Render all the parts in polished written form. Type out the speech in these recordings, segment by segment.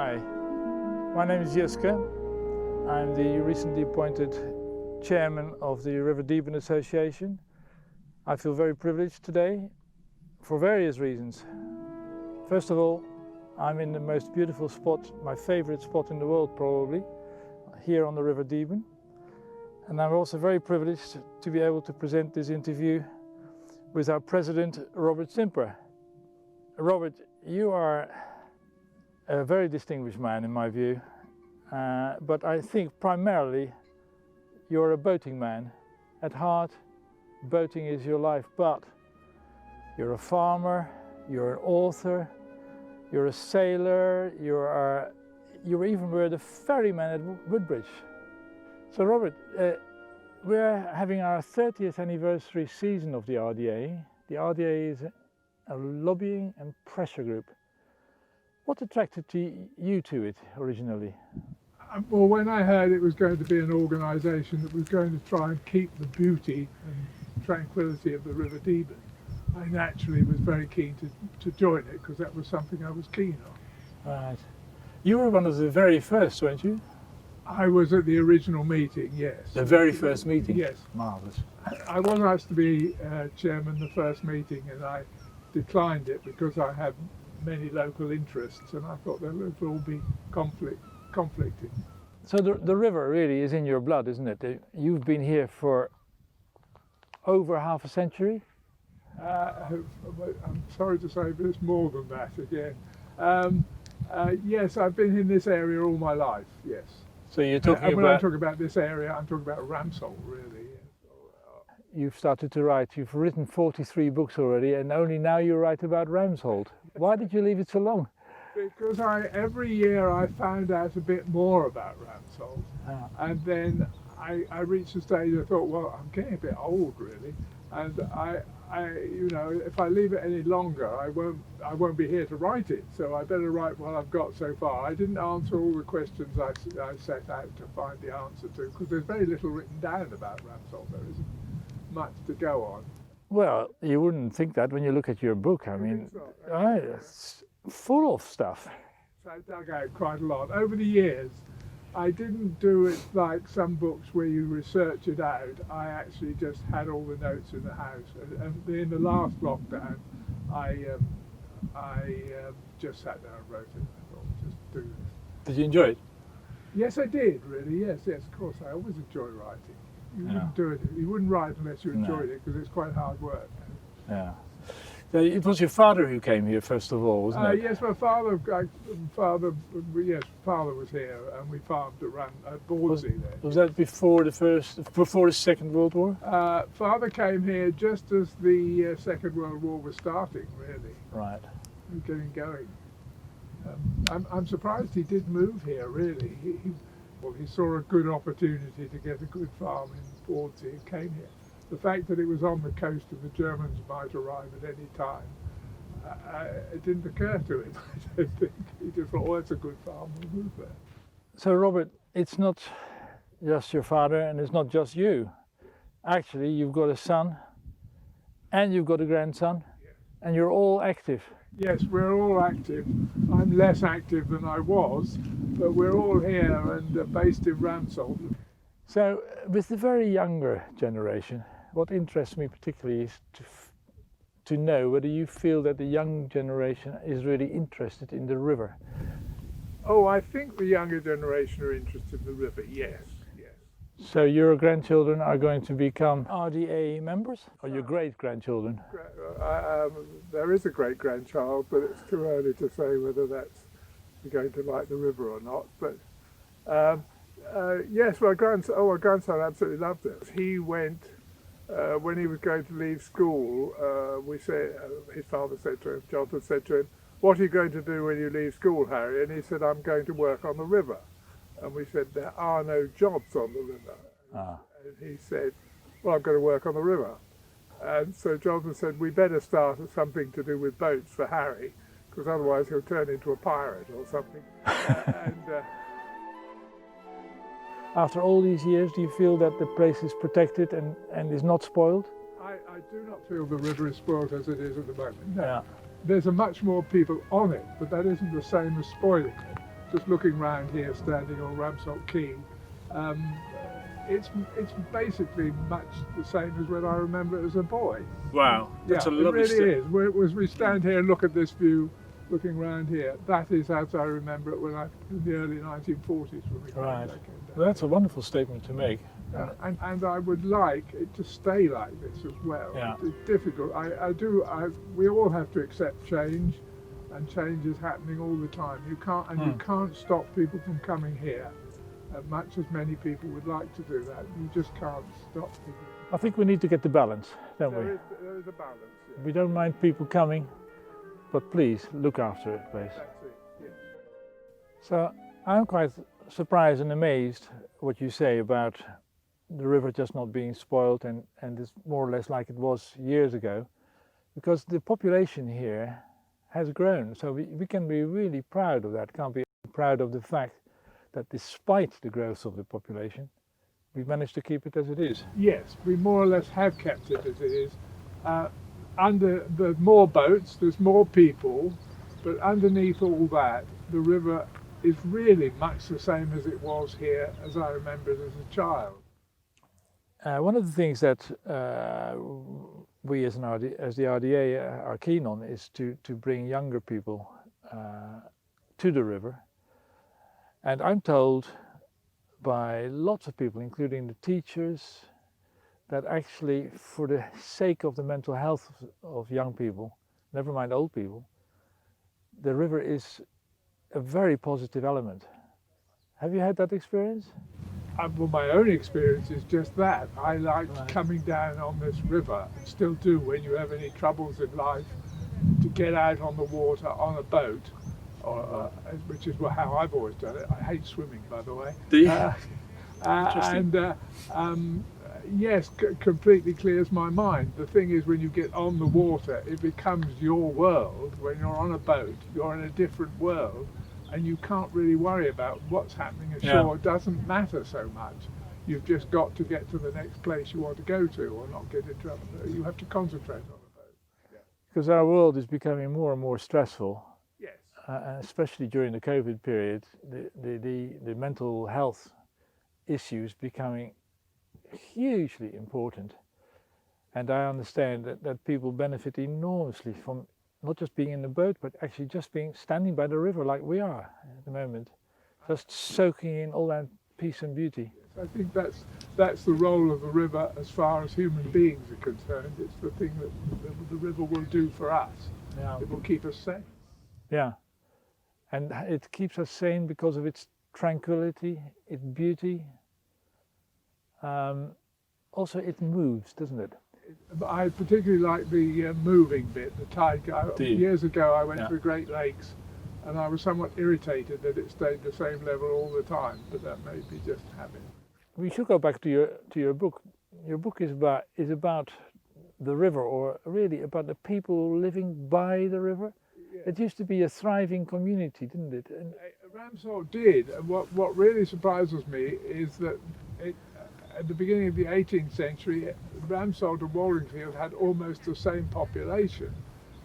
Hi, my name is Jiske. I'm the recently appointed chairman of the River Deben Association. I feel very privileged today for various reasons. First of all, I'm in the most beautiful spot, my favorite spot in the world probably, here on the River Deben. And I'm also very privileged to be able to present this interview with our president, Robert Simper. Robert, you are a very distinguished man in my view, but I think primarily you're a boating man. At heart, boating is your life, but you're a farmer, you're an author, you're a sailor, you even were the ferryman at Woodbridge. So Robert, we're having our 30th anniversary season of the RDA. The RDA is a lobbying and pressure group. What attracted you to it originally? Well, when I heard it was going to be an organisation that was going to try and keep the beauty and tranquility of the River Deben, I naturally was very keen to join it because that was something I was keen on. Right. You were one of the very first, weren't you? I was at the original meeting, yes. The very first meeting? Yes. Marvellous. I was asked to be chairman the first meeting and I declined it because I had many local interests and I thought there would all be conflicting. So the river really is in your blood, isn't it? You've been here for over half a century? I'm sorry to say, but it's more than that again. Yes, I've been in this area all my life, yes. So you're talking and when about... I talk about this area, I'm talking about Ramsholt, really. You've started to write, you've written 43 books already, and only now you write about Ramsholt. Why did you leave it so long? Because every year I found out a bit more about Ramsholt, and then I reached a stage I thought, well, I'm getting a bit old really, and you know, if I leave it any longer, I won't be here to write it. So I better write what I've got so far. I didn't answer all the questions I set out to find the answer to, because there's very little written down about Ramsholt. There isn't much to go on. Well, you wouldn't think that when you look at your book. I mean, it's full of stuff. So I dug out quite a lot. Over the years, I didn't do it like some books where you research it out. I actually just had all the notes in the house. And in the last lockdown, I just sat down and wrote it. I thought, just do this. Did you enjoy it? Yes, I did, really. Yes, of course. I always enjoy writing. You wouldn't do it. You wouldn't write unless you enjoyed it, because it's quite hard work. Yeah. So it was your father who came here first of all, wasn't it? Yes, my father was here, and we farmed at Bordsey there. Was that before the Second World War? Father came here just as the Second World War was starting, really. Right. Getting going. I'm surprised he did move here, really. He saw a good opportunity to get a good farm in Bordsey and came here. The fact that it was on the coast and the Germans might arrive at any time, it didn't occur to him, I don't think. He just thought, oh, it's a good farm, we'll move there. So Robert, it's not just your father and it's not just you. Actually, you've got a son and you've got a grandson, and you're all active. Yes, we're all active. I'm less active than I was, but we're all here and based in Ramsholt. So with the very younger generation, what interests me particularly is to know whether you feel that the young generation is really interested in the river. Oh, I think the younger generation are interested in the river, yes. So your grandchildren are going to become RDA members, or your great-grandchildren? There is a great-grandchild, but it's too early to say whether that's going to like the river or not. But yes, my grandson absolutely loved it. He went, when he was going to leave school, his father said to him, Jonathan said to him, "What are you going to do when you leave school, Harry?" And he said, "I'm going to work on the river." And we said, "There are no jobs on the river." And he said, "Well, I'm going to work on the river." And so Jonathan said, "We better start at something to do with boats for Harry, because otherwise he'll turn into a pirate or something." After all these years, do you feel that the place is protected and is not spoiled? I do not feel the river is spoiled as it is at the moment. No. Yeah. There's a much more people on it, but that isn't the same as spoiling it. just looking round here, standing on Ramsholt Quay, it's basically much the same as when I remember it as a boy. Wow, that's a lovely it really is. As we stand here and look at this view, looking round here, that is as I remember it in the early 1940s when we Right. came down. Well, that's a wonderful statement to make. And I would like it to stay like this as well. Yeah. It's difficult. We all have to accept change, and change is happening all the time. You can't stop people from coming here, as much as many people would like to do that. You just can't stop people. I think we need to get the balance, don't we? There is a balance. Yeah. We don't mind people coming, but please look after it, please. That's it. Yeah. So I'm quite surprised and amazed what you say about the river just not being spoiled and it's more or less like it was years ago, because the population here has grown. So we can be really proud of that. Can't be proud of the fact that despite the growth of the population, we've managed to keep it as it is. Yes, we more or less have kept it as it is. There's more boats, there's more people, but underneath all that, the river is really much the same as it was here as I remember it as a child. One of the things that we as the RDA are keen on is to bring younger people to the river. And I'm told by lots of people, including the teachers, that actually for the sake of the mental health of young people, never mind old people, the river is a very positive element. Have you had that experience? Well, my own experience is just that. I liked coming down on this river, and still do when you have any troubles in life, to get out on the water on a boat, which is how I've always done it. I hate swimming, by the way. Do you? Yes, completely clears my mind. The thing is, when you get on the water, it becomes your world. When you're on a boat, you're in a different world, and you can't really worry about what's happening ashore. It doesn't matter so much. You've just got to get to the next place you want to go to, or not get in trouble. You have to concentrate on the boat. Yeah. Because our world is becoming more and more stressful. Yes. Especially during the COVID period, the mental health issues becoming hugely important. And I understand that people benefit enormously from not just being in the boat, but actually just standing by the river like we are at the moment, just soaking in all that peace and beauty. I think that's the role of the river as far as human beings are concerned. It's the thing that the river will do for us. Yeah. It will keep us safe. Yeah, and it keeps us sane because of its tranquility, its beauty. Also, it moves, doesn't it? I particularly like the moving bit, the tide. Years ago I went to the Great Lakes and I was somewhat irritated that it stayed the same level all the time, but that may be just habit. We should go back to your book. Your book is about the river, or really about the people living by the river. Yeah. It used to be a thriving community, didn't it? And Ramsholt did, and what really surprises me is that at the beginning of the 18th century, Ramsholt and Wallingfield had almost the same population,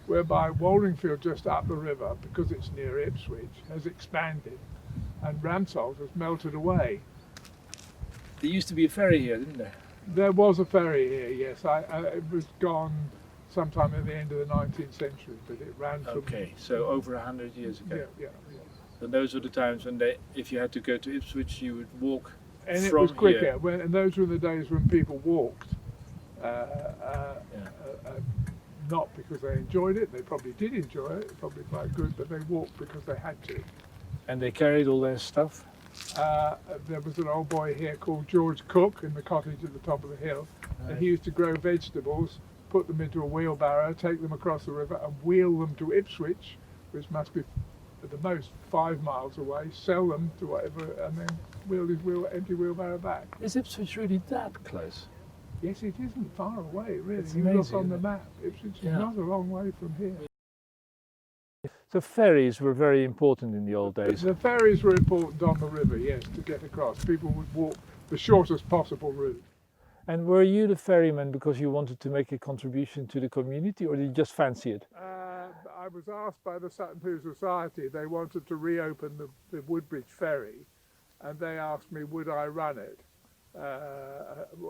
whereby Wallingfield, just up the river, because it's near Ipswich, has expanded, and Ramsholt has melted away. There used to be a ferry here, didn't there? There was a ferry here, yes. It was gone sometime at the end of the 19th century, but it ran from... Okay, so over 100 years ago. Yeah. And those were the times when if you had to go to Ipswich, you would walk. And it was quicker, and those were the days when people walked, not because they enjoyed it. They probably did enjoy it, probably quite good, but they walked because they had to. And they carried all their stuff? There was an old boy here called George Cook in the cottage at the top of the hill, and he used to grow vegetables, put them into a wheelbarrow, take them across the river and wheel them to Ipswich, which must be at the most 5 miles away, sell them to whatever, and then wheel his empty wheelbarrow back. Is Ipswich really that close? Yes, it isn't far away, really. It's you amazing, look on the map, Ipswich is not a long way from here. So ferries were very important in the old days. The ferries were important on the river, yes, to get across. People would walk the shortest possible route. And were you the ferryman because you wanted to make a contribution to the community, or did you just fancy it? I was asked by the Sutton Hoo Society, they wanted to reopen the Woodbridge ferry, and they asked me would I run it.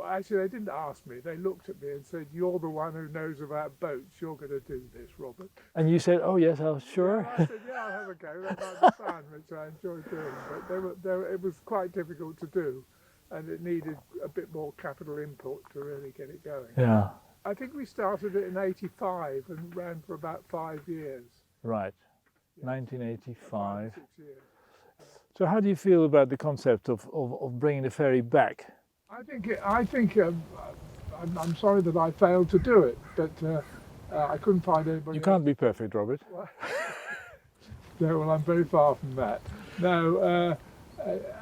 Actually, they didn't ask me. They looked at me and said, "You're the one who knows about boats. You're going to do this, Robert." And you said, "Oh yes, I'm sure." And I said, "Yeah, I'll have a go. That might be fun," which I enjoyed doing. But it was quite difficult to do, and it needed a bit more capital input to really get it going. Yeah. I think we started it in '85 and ran for about 5 years. Right. Yeah. 1985. 6 years. So how do you feel about the concept of bringing the ferry back? I'm sorry that I failed to do it, but I couldn't find anybody. You can't be perfect, Robert. No, well, I'm very far from that. No,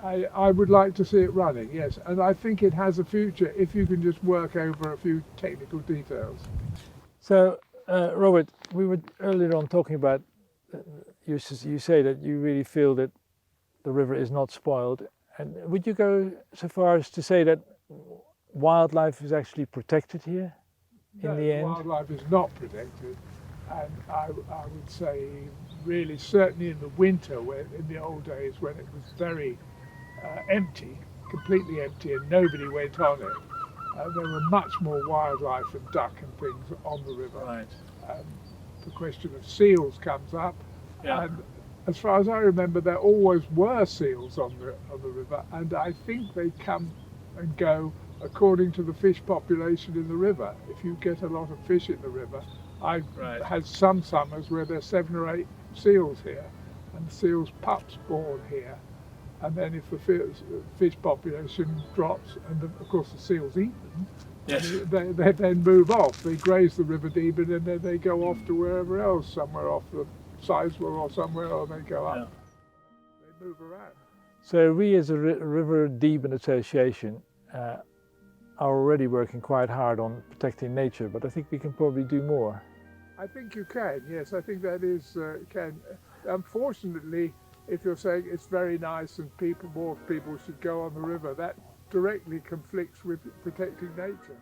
I would like to see it running, yes, and I think it has a future if you can just work over a few technical details. So, Robert, we were earlier on talking about, you say that you really feel that the river is not spoiled. And would you go so far as to say that wildlife is actually protected here in the end? Wildlife is not protected, and I would say really certainly in the winter, when in the old days when it was very empty, completely empty, and nobody went on it, there were much more wildlife and duck and things on the river. Right. The question of seals comes up, Yeah. and as far as I remember, there always were seals on the river, and I think they come and go according to the fish population in the river. If you get a lot of fish in the river, I've had some summers where there's 7 or 8 seals here, and seals pups born here. And then if the fish population drops, and of course the seals eat them, Yes. they then move off. They graze the river deep, and then they go off to wherever else, somewhere off the Sizewell or somewhere, or they go up. Yeah. They move around. So we as a River Deben Association are already working quite hard on protecting nature, but I think we can probably do more. I think you can, yes, I think that is, can. Unfortunately, if you're saying it's very nice and more people should go on the river, that directly conflicts with protecting nature.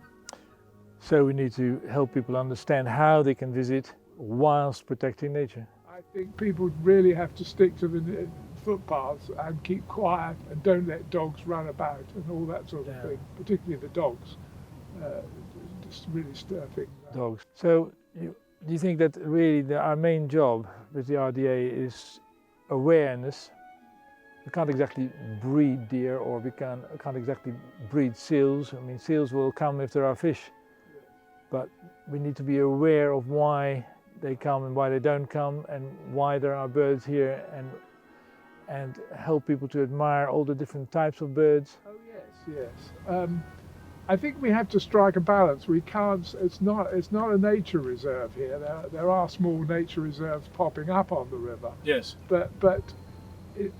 So we need to help people understand how they can visit whilst protecting nature. I think people really have to stick to the footpaths and keep quiet and don't let dogs run about and all that sort of thing, particularly the dogs. Just really stir things up. Dogs. So do you think that really our main job with the RDA is awareness? We can't exactly breed deer, or we can't exactly breed seals. I mean, seals will come if there are fish, but we need to be aware of why they come and why they don't come, and why there are birds here, and help people to admire all the different types of birds. Oh yes. I think we have to strike a balance. We can't. It's not a nature reserve here. There are small nature reserves popping up on the river. Yes. But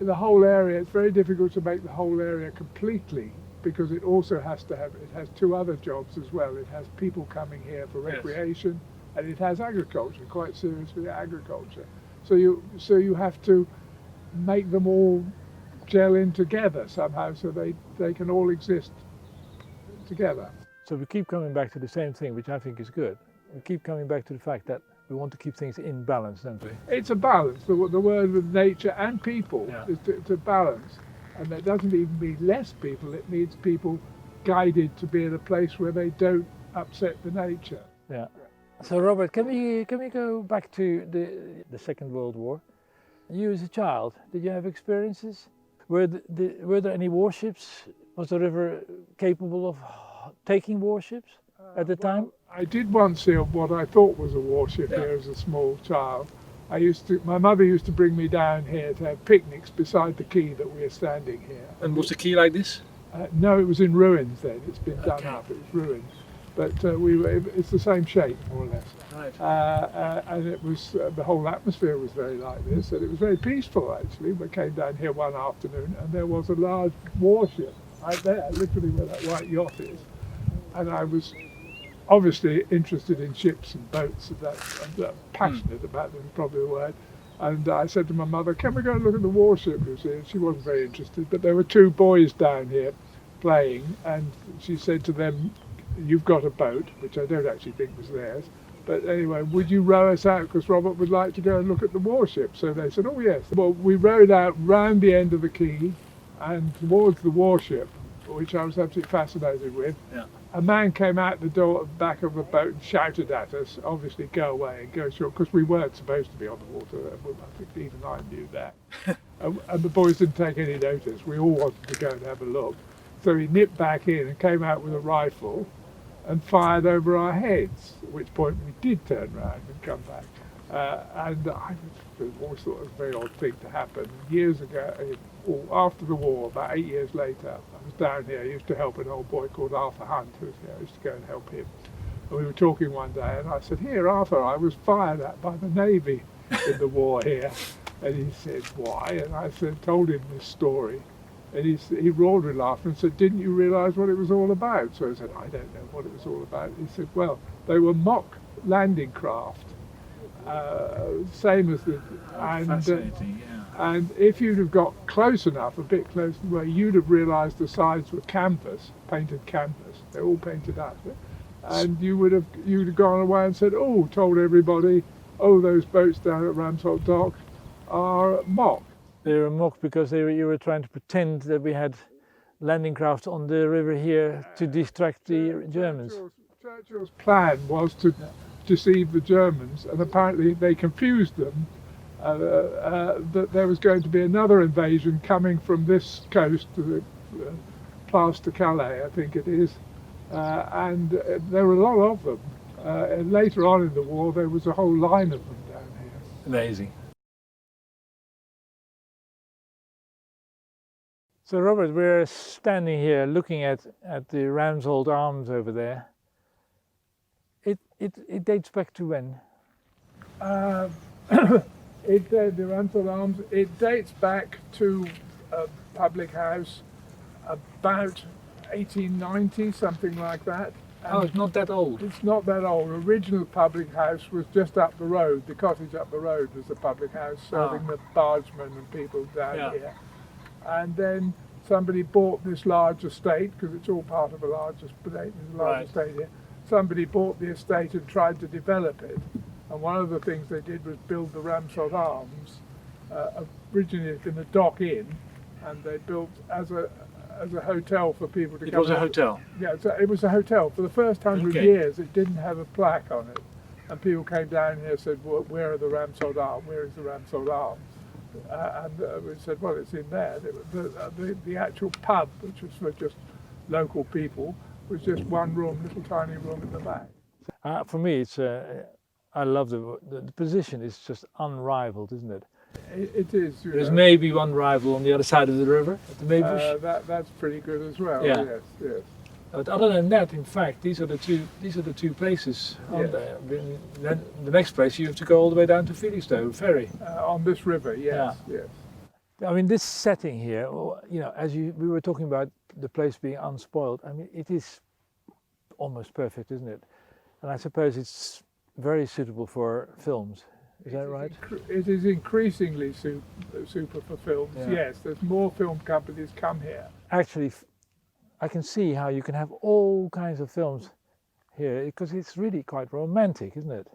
the whole area. It's very difficult to make the whole area completely, because it also has to have. It has 2 other jobs as well. It has people coming here for recreation, and it has agriculture, quite seriously agriculture. So you have to make them all gel in together somehow, so they can all exist together. So we keep coming back to the same thing, which I think is good. We keep coming back to the fact that we want to keep things in balance, don't we? It's a balance. The word with nature and people is to balance, and that doesn't even mean less people. It means people guided to be in a place where they don't upset the nature. Yeah. So Robert, can we go back to the Second World War? You as a child, did you have experiences? Were there any warships? Was the river capable of taking warships at the time? I did once see what I thought was a warship here as a small child. My mother used to bring me down here to have picnics beside the quay that we are standing here. And was the quay like this? No, it was in ruins then. It's been done up. It was ruins. But it's the same shape, more or less. Right. And it was the whole atmosphere was very like this, and it was very peaceful actually. We came down here one afternoon, and there was a large warship right there, literally where that white yacht is. And I was obviously interested in ships and boats, and passionate about them, is probably the word. And I said to my mother, "Can we go and look at the warship?" You see, and she wasn't very interested. But there were 2 boys down here playing, and she said to them, "You've got a boat," which I don't actually think was theirs, But anyway, would you row us out? Because Robert would like to go and look at the warship. So they said, oh yes. Well, we rowed out round the end of the quay and towards the warship, which I was absolutely fascinated with. Yeah. A man came out the door back of the boat and shouted at us, obviously go away and go ashore, because we weren't supposed to be on the water. I think even I knew that. And the boys didn't take any notice. We all wanted to go and have a look. So he nipped back in and came out with a rifle and fired over our heads, at which point we did turn round and come back. And I always thought it was a very odd thing to happen. Years ago, or after the war, about 8 years later, I was down here. I used to help an old boy called Arthur Hunt, who was here. I used to go and help him. And we were talking one day, and I said, here, Arthur, I was fired at by the Navy in the war here. And he said, why? And I told him this story. And he roared with laughter and said, didn't you realise what it was all about? So I said, I don't know what it was all about. He said, well, they were mock landing craft, same as the... Fascinating, yeah. And if you'd have got close enough, a bit close to where you'd have realised the sides were canvas, painted canvas. They're all painted up. And you'd have gone away and said, oh, told everybody, oh, those boats down at Ramsholt Dock are mock. They were mocked because you were trying to pretend that we had landing craft on the river here to distract the Germans. Churchill's plan was to deceive the Germans, and apparently they confused them that there was going to be another invasion coming from this coast to the Place de Calais, I think it is, and there were a lot of them. And later on in the war, there was a whole line of them down here. Amazing. So Robert, we're standing here looking at the Ramsholt Arms over there. It dates back to when? The Ramsholt Arms, it dates back to a public house about 1890, something like that. And oh, it's not that old. It's not that old. Original public house was just up the road. The cottage up the road was the public house, serving the bargemen and people down here. And then somebody bought this large estate, because it's all part of a large estate. There's a large estate here. Somebody bought the estate and tried to develop it. And one of the things they did was build the Ramsholt Arms, originally in the Dock Inn, and they built as a hotel for people to come. It was a hotel? Yeah, so it was a hotel. For the first 100 years, it didn't have a plaque on it. And people came down here and said, well, where are the Ramsholt Arms? Where is the Ramsholt Arms? And we said, well, it's in there. The actual pub, which was for just local people, was just one room, little tiny room in the back. For me, it's I love the position. It's just unrivaled, isn't it? It is. There's maybe one rival on the other side of the river, at the Maybush. That's pretty good as well. Yeah. Yes, yes. But other than that, in fact, these are the two places. Yes. Then the next place you have to go all the way down to Felixstowe ferry. On this river, yes, yes. I mean, this setting here, you know, we were talking about the place being unspoiled. I mean, it is almost perfect, isn't it? And I suppose it's very suitable for films. Is that right? It is increasingly super for films. Yeah. Yes, there's more film companies come here. Actually, I can see how you can have all kinds of films here because it's really quite romantic, isn't it?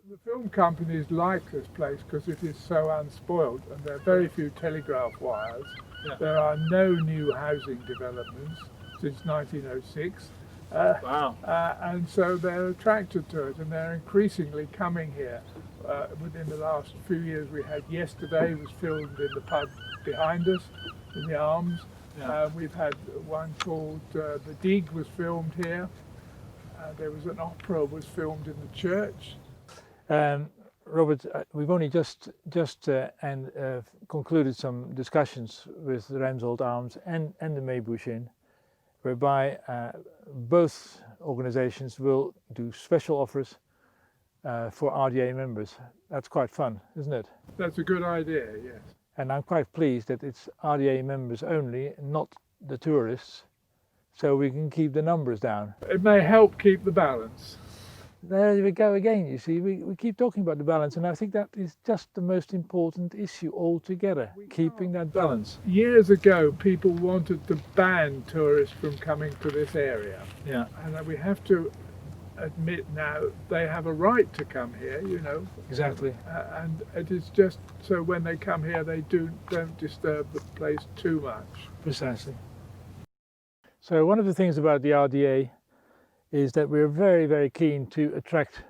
The film companies like this place because it is so unspoiled, and there are very few telegraph wires. Yeah. There are no new housing developments since 1906. Wow. And so they're attracted to it, and they're increasingly coming here. Within the last few years, we had Yesterday was filmed in the pub behind us, in the Arms. Yeah. We've had one called The Dig was filmed here. There was an opera was filmed in the church. Robert, we've only just concluded some discussions with the Ramsholt Arms and the Maybush Inn, whereby both organisations will do special offers for RDA members. That's quite fun, isn't it? That's a good idea, yes. And I'm quite pleased that it's RDA members only, not the tourists, so we can keep the numbers down. It may help keep the balance. There we go again, you see, we keep talking about the balance, and I think that is just the most important issue altogether, keeping that balance. Years ago, people wanted to ban tourists from coming to this area. Yeah. And we have to admit now they have a right to come here, you know. Exactly. And it is just so when they come here they don't disturb the place too much. Precisely. So one of the things about the RDA is that we're very, very keen to attract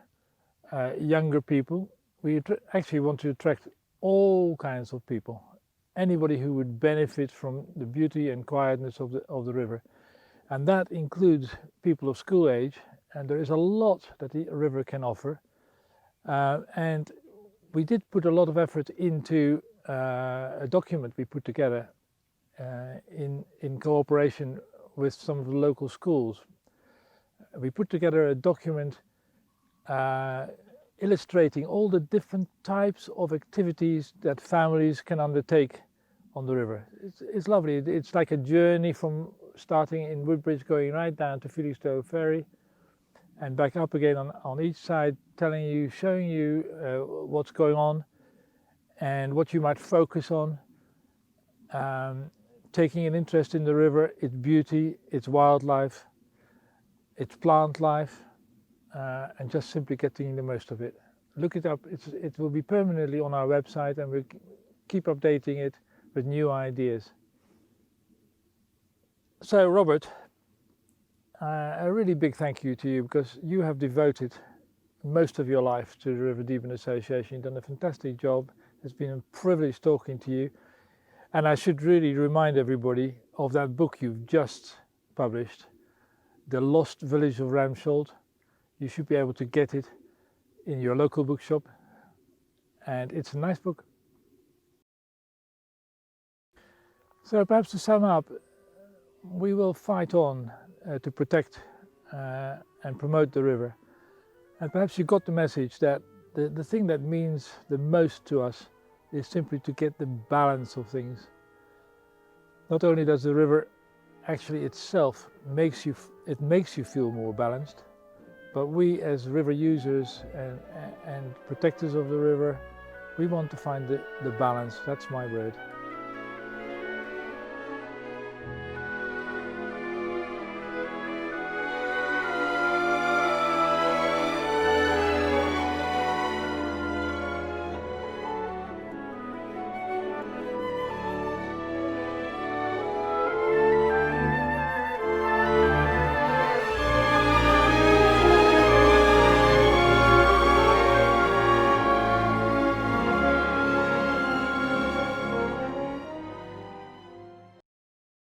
younger people. We actually want to attract all kinds of people. Anybody who would benefit from the beauty and quietness of the river. And that includes people of school age, and there is a lot that the river can offer. And we did put a lot of effort into a document we put together in cooperation with some of the local schools. We put together a document illustrating all the different types of activities that families can undertake on the river. It's lovely. It's like a journey from starting in Woodbridge, going right down to Felixstowe Ferry and back up again on each side, telling you, showing you what's going on and what you might focus on, taking an interest in the river, its beauty, its wildlife, its plant life, and just simply getting the most of it. Look it up. It will be permanently on our website, and we'll keep updating it with new ideas. So Robert, a really big thank you to you, because you have devoted most of your life to the River Deben Association. You've done a fantastic job. It's been a privilege talking to you. And I should really remind everybody of that book you've just published, The Lost Village of Ramsholt. You should be able to get it in your local bookshop, and it's a nice book. So perhaps to sum up, we will fight on to protect and promote the river. And perhaps you got the message that the thing that means the most to us is simply to get the balance of things. Not only does the river actually itself makes you feel more balanced, but we as river users and protectors of the river, we want to find the balance. That's my word.